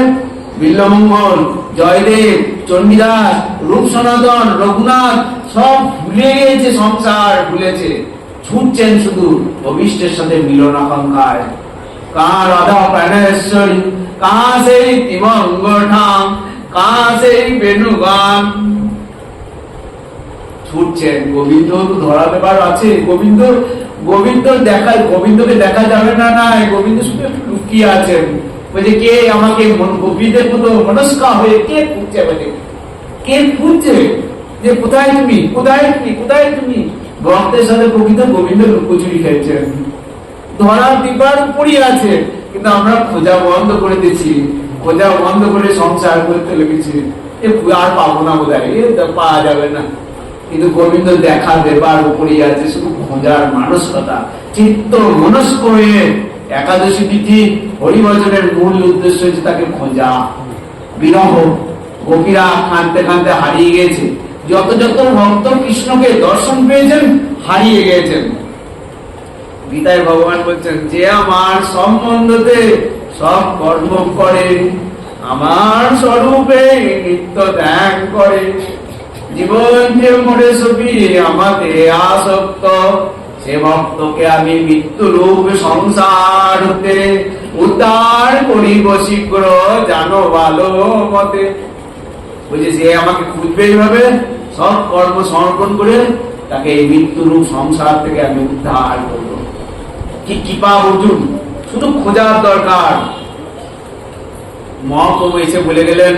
A: বিল্লমঙ্গল, জয়দেব, চণ্ডীদাস, রূপ সনাতন, রঘুনাথ সব ভুলে গিয়েছে, সংসার ভুলেছে, ছুটছেন শুধু অভিষ্টের সাথে মিলন আকাঙ্ক্ষায়। কাহা রাধা প্রাণেশ্বরী, কাহা সেই তিমঙ্গ ঠাম, কাহা সেই বেণুগান। ছুটছেন। গোবিন্দ তো ধরা দেবার আছে, গোবিন্দকে দেখা যাবে না, নাই গোবিন্দ শুধু লুকিয়ে আছেন। বলছে কে আমাকে গোপীদের মতো মনস্কা হয়ে কে খুঁজছে? বলে কে খুঁজছে যে কোথায় তুমি, কোথায় তুমি, কোথায় তুমি? ভক্তের সাথে গোবিন্দ লুকোচুরি খেয়েছেন, ধরার দিবার পড়ে আছে, কিন্তু আমরা খোঁজা বন্ধ করে দিচ্ছি, খোঁজা বন্ধ করে সংসার করতে লেগেছি। আর পাবো না, বোধহয় পাওয়া যাবে না। কিন্তু গোবিন্দ দেখা দেবার উপরেই আছে, শুধু খোঁজার মানসিকতা, চিত্ত মনস্ক হয়ে। একাদশী তিথি হরিভজনের মূল উদ্দেশ্য হচ্ছে তাকে খোঁজা, বিরহ। গোপীরা কাঁদতে কাঁদতে হারিয়ে গেছে, যত যত ভক্ত কৃষ্ণকে দর্শন পেয়েছেন হারিয়ে গেছেন। গীতায় ভগবান বলছেন, যে আমার সম্বন্ধে সব কর্ম করে, আমার স্বরূপে নিত্য ধ্যান করে, জীবন যে মরে ছবি আমাকে আসক্ত, সে ভক্তকে আমি মৃত্যু রূপ সংসার হতে উদ্ধার করিব শীঘ্র, জানো ভালো মতে। বলছে যে আমাকে খুঁজবে এইভাবে, সব কর্ম সমর্পণ করে তাকে এই মৃত্যু রূপ সংসার থেকে আমি উদ্ধার করব। কি কৃপা অর্জুন, শুধু খোঁজার দরকার। মহাপ্রভু এসে বলে গেলেন,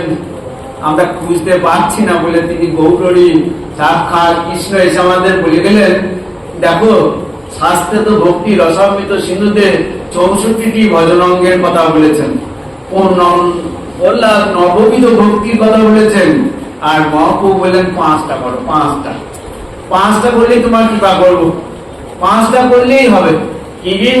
A: আমরা খুঁজতে পারছি না বলে তিনি গৌরী সাক্ষাৎ কৃষ্ণ এসে আমাদের বলে গেলেন, দেখো শাস্ত্রে তো ভক্তি রসামৃত সিন্ধুতে 64টি ভজনাঙ্গের কথা বলেছেন, নববিধ ভক্তির কথা বলেছেন, আর মহাপ্রভু বললেন 5টা করো, 5টা করলেই তোমার কৃপা করবো, 5টা করলেই হবে। কি কি?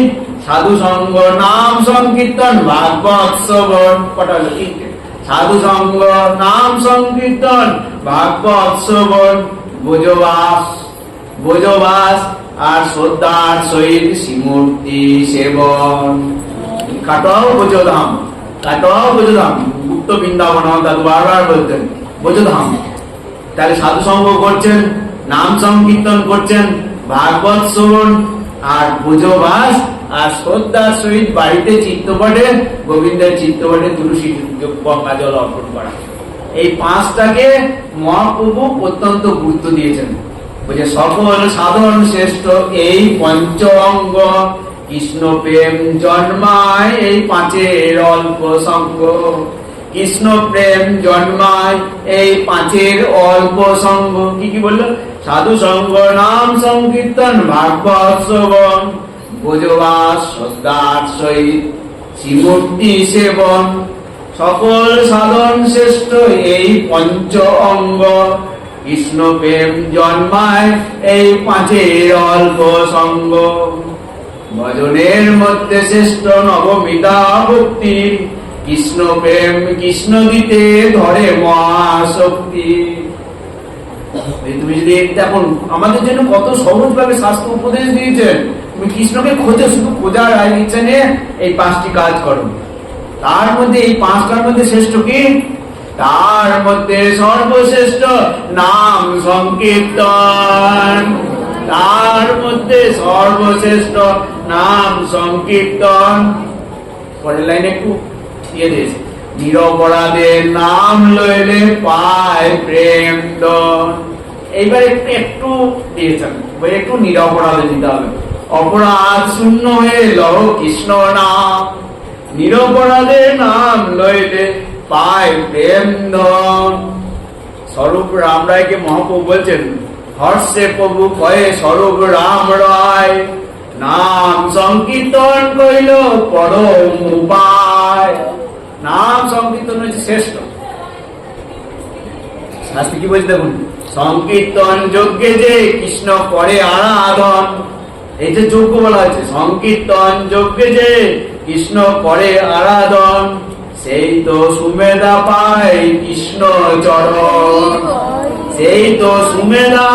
A: সাধু সঙ্গ, নাম সংকীর্তন, ভাগবত শ্রবণ। কটা হলো? 3টে। সাধু সঙ্গ, নাম সংকীর্তন, ভাগবত শ্রবণ, ভোজবাস আর শ্রদ্ধার সহিত শ্রীমূর্তি সেবন। কাটাও ভোজধাম, কাটাও ভোজধাম। গুপ্ত বৃন্দাবন দাদু বারবার বলতেন ভোজধাম। তাহলে সাধু সঙ্গ করছেন, নাম সংকীর্তন করছেন, ভাগবত শ্রবণ আর ভোজবাস আর শ্রদ্ধার সহিত বাড়িতে চিত্তপটে গোবিন্দের চিত্তপটে তুলসী গঙ্গা জল অর্পণ করা। এই 5টাকে মহাপ্রভু অত্যন্ত গুরুত্ব দিয়েছেন। বলছে সকল সাধন শ্রেষ্ঠ এই পঞ্চ অঙ্গ, কৃষ্ণ প্রেম জন্মায় এই 5এর অল্প সঙ্গ। কৃষ্ণ প্রেম জন্মায় এই 5এর অল্প সঙ্গ। কি কি বললো? সাধু সঙ্গ, নাম সংকীর্তন, ভাগবত শ্রবণ, ভোজবাস, শ্রদ্ধার সহিত শ্রীমূর্তি সেবন। সকল সাধন শ্রেষ্ঠ এই পঞ্চ অঙ্গ, কৃষ্ণ প্রেম জন্মায় এই 5এর অল্প সঙ্গ। ভজনের মধ্যে শ্রেষ্ঠ নবমিতা ভক্তি, কৃষ্ণ প্রেম কৃষ্ণ দিতে ধরে মহাশক্তি। তুমি যদি এখন আমাদের জন্য কত সহজ ভাবে শাস্ত্র উপদেশ দিয়েছেন, তুমি কৃষ্ণকে খোঁজো, শুধু খোঁজার ইচ্ছা নিয়ে এই 5টি কাজ করো। তার মধ্যে এই 5টার মধ্যে শ্রেষ্ঠ কি? তার মধ্যে সর্বশ্রেষ্ঠ নাম সংকীর্তন। তার মধ্যে সর্বশ্রেষ্ঠ নাম সংকীর্তন। পরের লাইনে একটু দিয়ে দিয়েছে, নিরপরাধের নাম লইলে পায় প্রেম দন। এইবার একটু দিয়েছেন, একটু নিরপরাধে দিতে হবে। অপরাধ শূন্য হয়ে লহ কৃষ্ণ নাম, নিরপরাধের নাম লইলে পায় প্রেম ধন। স্বরূপ রাম রায়কে মহাপ্রভু বলছেন, হর্ষে প্রভু কয়ে স্বরূপ রাম রায়, নাম সংকীর্তন কইল পরম উপায়। নাম সংকীর্তন হচ্ছে শ্রেষ্ঠ। শাস্ত্রে কি বলছে দেখুন, সংকীর্তন যজ্ঞে যে কৃষ্ণ করে আরাধন। এই যে যজ্ঞ বলা হয়েছে, সংকীর্তন যজ্ঞে যে কৃষ্ণ করে আরাধন, সেই তো সুমেধা পায় কৃষ্ণ চরণ। সেই তো সুমেধা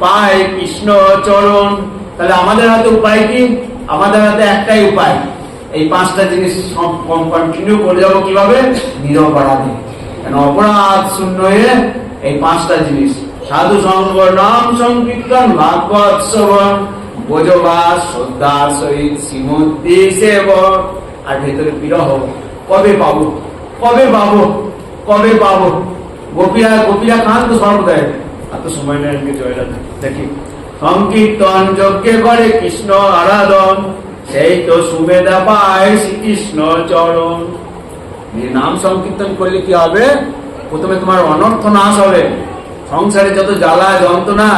A: পায় কৃষ্ণ চরণ। তাহলে আমাদের হাতে উপায় কি? আমাদের হাতে একটাই উপায়, এই পাঁচটা জিনিস কন্টিনিউ করে যাবো। কিভাবে? নিরপরাধে, কেন অপরাধ শূন্য হয়ে এই পাঁচটা জিনিস, সাধু সঙ্গ, নাম সংকীর্তন, ভাগবত শ্রবণ, বোঝবাস, শ্রদ্ধার সহিত শ্রীমূর্তি সেবন। আর ভেতরে বিরহ, কবে পাবো, কবে পাবো, কবে পাবো। গোপীরা খান তো সর্বদাই, আর তো সময় নেই জয়রা। দেখি, সংকীর্তন যজ্ঞে করে কৃষ্ণ আরাধন, সেই তো সুমেধা পায় শ্রীকৃষ্ণ চরণ। নাম সংকীর্তন করলে কি হবে? প্রথমে তোমার অনর্থ নাশ হবে, সংসারে যত জ্বালা যন্ত্রণা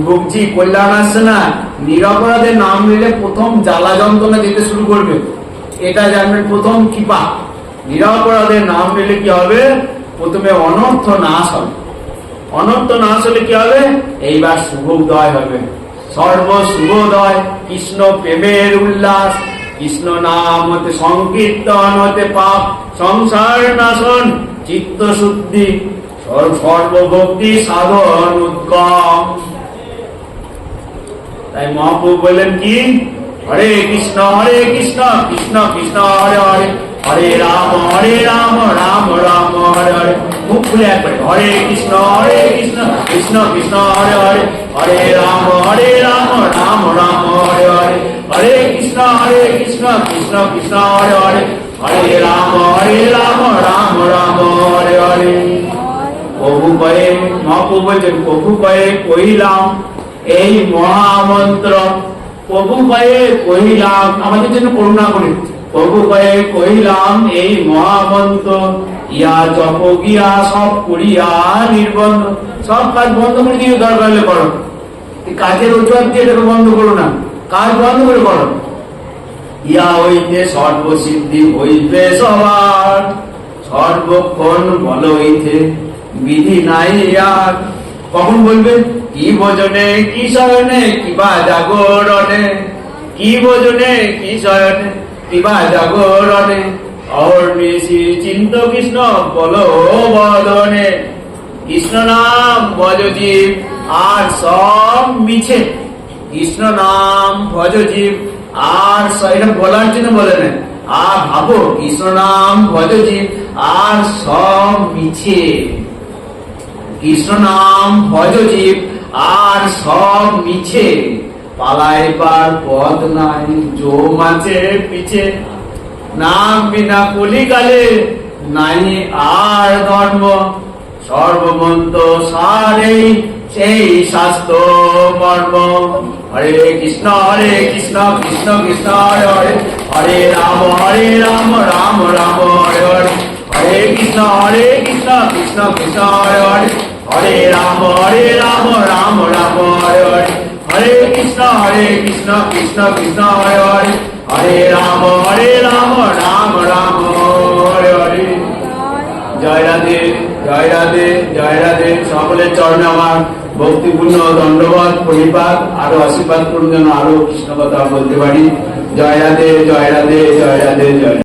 A: ভুগছি, কল্যাণ আসছে না। নিরপরাধের নাম নিলে প্রথম জ্বালা যন্ত্রণা যেতে শুরু করবে, এটা জানবেন প্রথম কৃপা। নিরপরাধের নাম নিলে কি হবে? প্রথমে অনর্থ নাশ হবে। অনর্থ নাশ হলে কি হবে? এইবার শুভ উদয় হবে, সর্ব শুভোদয়। কৃষ্ণ প্রেমের উল্লাস, কৃষ্ণ নাম হতে সংকীর্তন হতে পাপ সংসার নাশন, চিত্ত শুদ্ধি, সর্বভক্তি সাধন উদ্গম। তাই মহাপ্রভু বললেন কি, হরে কৃষ্ণ কৃষ্ণ কৃষ্ণ হরে হরে, হরে রাম রাম রাম হরে হরে। মুখ খুলে একবার, হরে কৃষ্ণ কৃষ্ণ কৃষ্ণ হরে হরে, হরে রাম রাম রাম হরে হরে, হরে কৃষ্ণ কৃষ্ণ কৃষ্ণ হরে হরে, হরে রাম রাম রাম হরে হরে। প্রভু কয়ে, মহাপ্রভু বলছেন, প্রভু কয়ে কহিলাম এই মহামন্ত্র। প্রভু কয়ে কহিলাম, আমাদের জন্য করুণা করে। প্রভু কয়ে কহিলাম এই মহামন্ত্র, ইয়া জপ গিয়া সব করিয়া নির্বন্ধ। সব কাজ বন্ধ করে দিয়ে দরকার হলে করো, কাজের অজুহাত দিয়ে এটাকে বন্ধ করো না, কাজ বন্ধ করে করো। ইয়া হইতে সর্বসিদ্ধি হইবে সবার, সর্বক্ষণ বল হইতে বিধি নাই আর। কখন বলবে? কি ভোজনে কি শয়নে কিবা জাগরণে, কি ভোজনে কি শয়নে কিবা জাগরণে, অহর্নিশি চিন্ত কৃষ্ণ বল বদনে। কৃষ্ণ নাম ভজ জীব আর সব মিছে, কৃষ্ণ নাম ভজ জীব আর এটা বলার জন্য বলে না, আর ভাবো কৃষ্ণ নাম ভজ জীব আর সব মিছে। কৃষ্ণ নাম ভজ জীব আর সব মিছে, পালাইবার পথ নাই জো মাঝে পিছে। নাম বিনা কলিকালে নাই আর ধর্ম, সর্বমন্ত সারেই সেই শাস্ত্র মর্ম। হরে কৃষ্ণ কৃষ্ণ কৃষ্ণ হরে হরে, হরে রাম রাম রাম হরে হরে, হরে কৃষ্ণ কৃষ্ণ কৃষ্ণ হরে হরে, হরে রাম রাম রাম হরে হরে, হরে কৃষ্ণ কৃষ্ণ কৃষ্ণ হরে হরে, হরে রাম রাম রাম হরে হরে। জয় রাধে জয় রাধে জয় রাধে। সকলের চরণে আমার ভক্তিপূর্ণ দণ্ডবাদ পরিপাক, আরো আশীর্বাদ করুন যেন আরো কৃষ্ণ কথা বলতে পারি। জয় রাধে জয় রাধে জয় রাধে জয়।